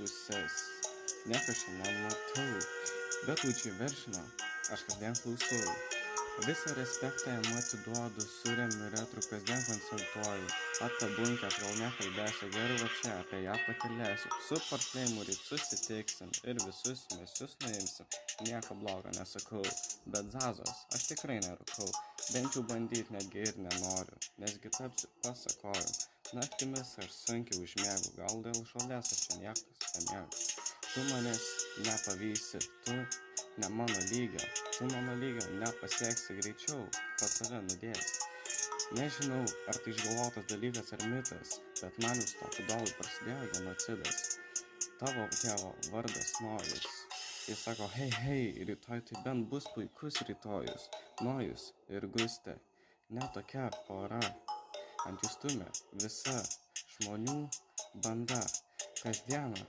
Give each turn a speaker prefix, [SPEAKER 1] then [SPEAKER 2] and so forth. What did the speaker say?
[SPEAKER 1] puses. Nieko šiandien matau, bet lūčiai veržino, aš kasdien klausau. Visą respektą jam atiduodu, suremiu retru, kasdien konsultuoju. Atkabunkę, kol nekalbėsiu, geriau va čia apie ją pakilėsiu. Su portfleimu ryt susitiksim ir visus mesius nuimsim. Nieko blogo nesakau, bet zazos aš tikrai nerūkau. Bent jau bandyt netgi ir nenoriu, nesgi tapsiu pasakojau. Naktimis aš sunkiai užmiegu, gal dėl žolės aš čia niekas nemiegu. Tu manęs nepavysi, tu ne mano lygio, tu mano lygio nepasieksi greičiau, po tave nudės. Nežinau, ar tai išgalvotas dalykas ar mitas, bet man vis to Kudolui prasidėjo genocidas. Tavo tėvo vardas Nojus. Jis sako, hei, rytoj tai bent bus puikus rytojus. Nojus ir Gustė, ne tokia pora. Ant jų stumia visa žmonių banda, kasdieną